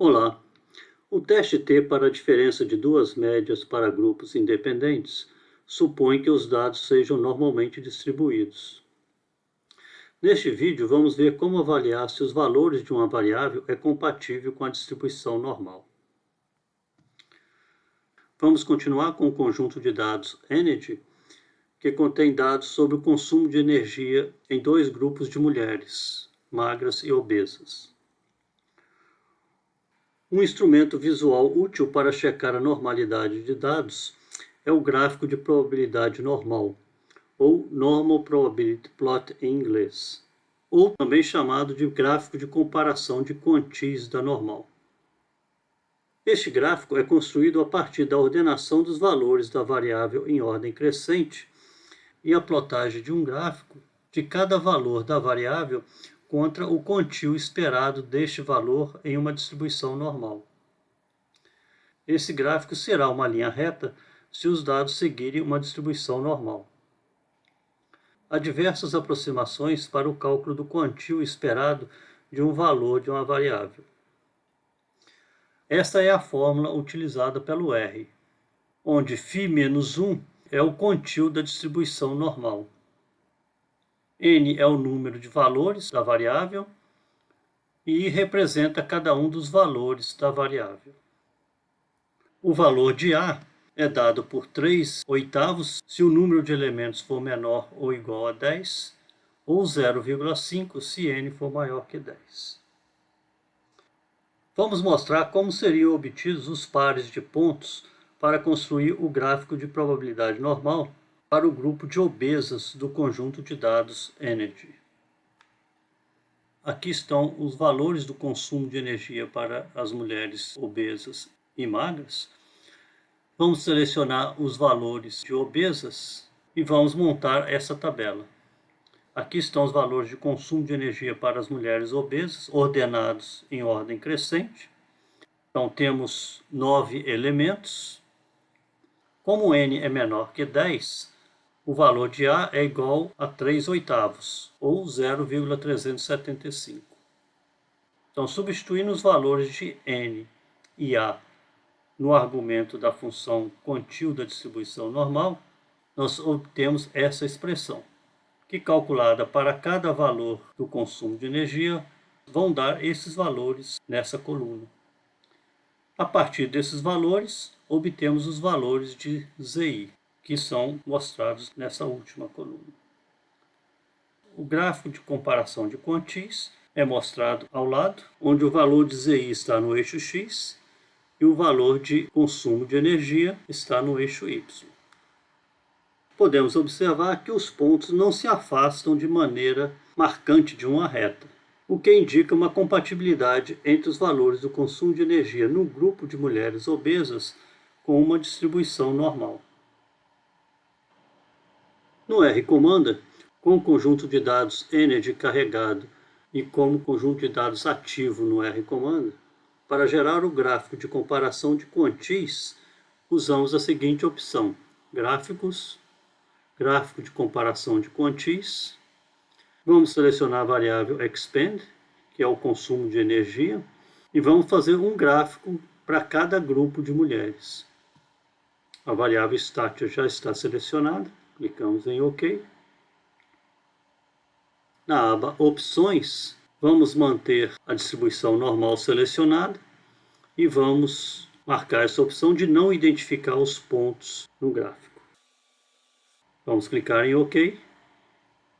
Olá! O teste T para a diferença de duas médias para grupos independentes supõe que os dados sejam normalmente distribuídos. Neste vídeo, vamos ver como avaliar se os valores de uma variável é compatível com a distribuição normal. Vamos continuar com o conjunto de dados Energy, que contém dados sobre o consumo de energia em dois grupos de mulheres, magras e obesas. Um instrumento visual útil para checar a normalidade de dados é o gráfico de probabilidade normal, ou Normal Probability Plot em inglês, ou também chamado de gráfico de comparação de quantis da normal. Este gráfico é construído a partir da ordenação dos valores da variável em ordem crescente e a plotagem de um gráfico de cada valor da variável contra o quantio esperado deste valor em uma distribuição normal. Esse gráfico será uma linha reta se os dados seguirem uma distribuição normal. Há diversas aproximações para o cálculo do quantio esperado de um valor de uma variável. Esta é a fórmula utilizada pelo R, onde φ-1 é o quantio da distribuição normal. N é o número de valores da variável e I representa cada um dos valores da variável. O valor de A é dado por 3/8 se o número de elementos for menor ou igual a 10, ou 0,5 se N for maior que 10. Vamos mostrar como seriam obtidos os pares de pontos para construir o gráfico de probabilidade normal para o grupo de obesas do conjunto de dados Energy. Aqui estão os valores do consumo de energia para as mulheres obesas e magras. Vamos selecionar os valores de obesas e vamos montar essa tabela. Aqui estão os valores de consumo de energia para as mulheres obesas, ordenados em ordem crescente. Então temos 9 elementos. Como N é menor que 10, o valor de A é igual a 3/8, ou 0,375. Então, substituindo os valores de N e A no argumento da função quantio da distribuição normal, nós obtemos essa expressão, que calculada para cada valor do consumo de energia, vão dar esses valores nessa coluna. A partir desses valores, obtemos os valores de ZI, que são mostrados nessa última coluna. O gráfico de comparação de quantis é mostrado ao lado, onde o valor de ZI está no eixo X e o valor de consumo de energia está no eixo Y. Podemos observar que os pontos não se afastam de maneira marcante de uma reta, o que indica uma compatibilidade entre os valores do consumo de energia no grupo de mulheres obesas com uma distribuição normal. No R-Commander, com o conjunto de dados Energy carregado e como conjunto de dados ativo no R-Commander, para gerar o gráfico de comparação de quantis, usamos a seguinte opção: gráficos, gráfico de comparação de quantis. Vamos selecionar a variável expand, que é o consumo de energia, e vamos fazer um gráfico para cada grupo de mulheres. A variável stat já está selecionada, clicamos em OK. Na aba Opções, vamos manter a distribuição normal selecionada e vamos marcar essa opção de não identificar os pontos no gráfico. Vamos clicar em OK.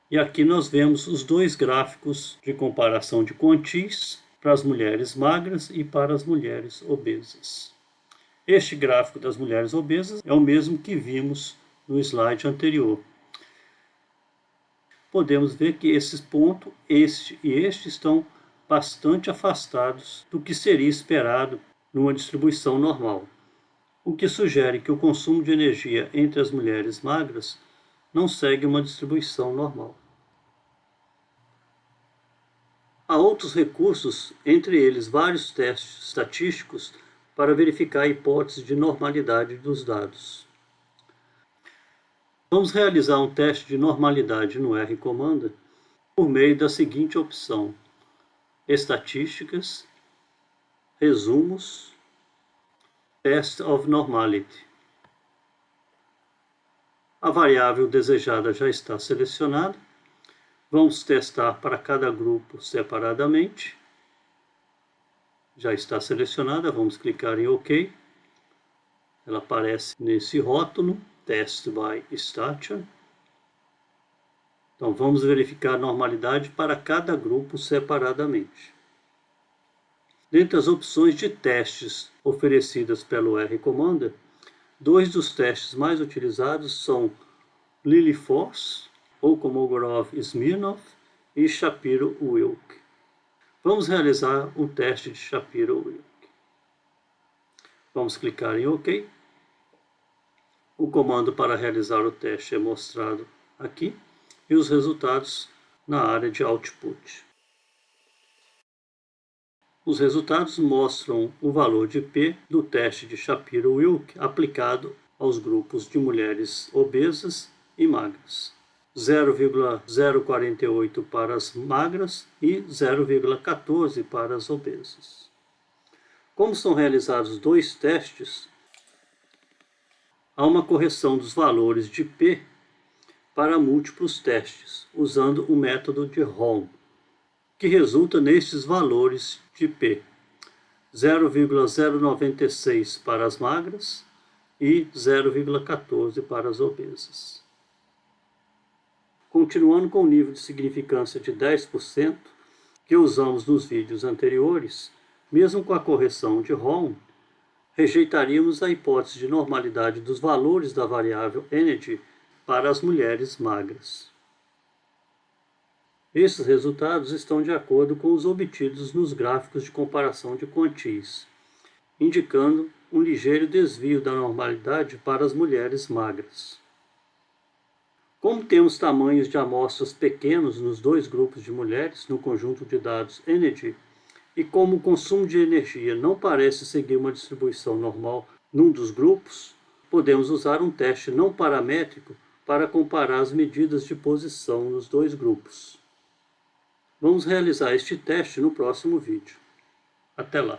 E aqui nós vemos os dois gráficos de comparação de quantis para as mulheres magras e para as mulheres obesas. Este gráfico das mulheres obesas é o mesmo que vimos no slide anterior. Podemos ver que esses pontos, este e este, estão bastante afastados do que seria esperado numa distribuição normal, o que sugere que o consumo de energia entre as mulheres magras não segue uma distribuição normal. Há outros recursos, entre eles vários testes estatísticos para verificar a hipótese de normalidade dos dados. Vamos realizar um teste de normalidade no R-Commander por meio da seguinte opção: Estatísticas, Resumos. Test of Normality. A variável desejada já está selecionada. Vamos testar para cada grupo separadamente. Já está selecionada, vamos clicar em OK. Ela aparece nesse rótulo, Test by Stature. Então vamos verificar a normalidade para cada grupo separadamente. Dentre as opções de testes oferecidas pelo R-Commander, dois dos testes mais utilizados são Lilliefors ou Kolmogorov-Smirnov e Shapiro-Wilk. Vamos realizar um teste de Shapiro-Wilk. Vamos clicar em OK. O comando para realizar o teste é mostrado aqui e os resultados na área de Output. Os resultados mostram o valor de P do teste de Shapiro-Wilk aplicado aos grupos de mulheres obesas e magras. 0,048 para as magras e 0,14 para as obesas. Como são realizados dois testes, há uma correção dos valores de P para múltiplos testes, usando o método de Holm, que resulta nestes valores de P: 0,096 para as magras e 0,14 para as obesas. Continuando com o nível de significância de 10% que usamos nos vídeos anteriores, mesmo com a correção de Holm, rejeitaríamos a hipótese de normalidade dos valores da variável energy para as mulheres magras. Esses resultados estão de acordo com os obtidos nos gráficos de comparação de quantias, indicando um ligeiro desvio da normalidade para as mulheres magras. Como temos tamanhos de amostras pequenos nos dois grupos de mulheres no conjunto de dados energy, e como o consumo de energia não parece seguir uma distribuição normal num dos grupos, podemos usar um teste não paramétrico para comparar as medidas de posição nos dois grupos. Vamos realizar este teste no próximo vídeo. Até lá!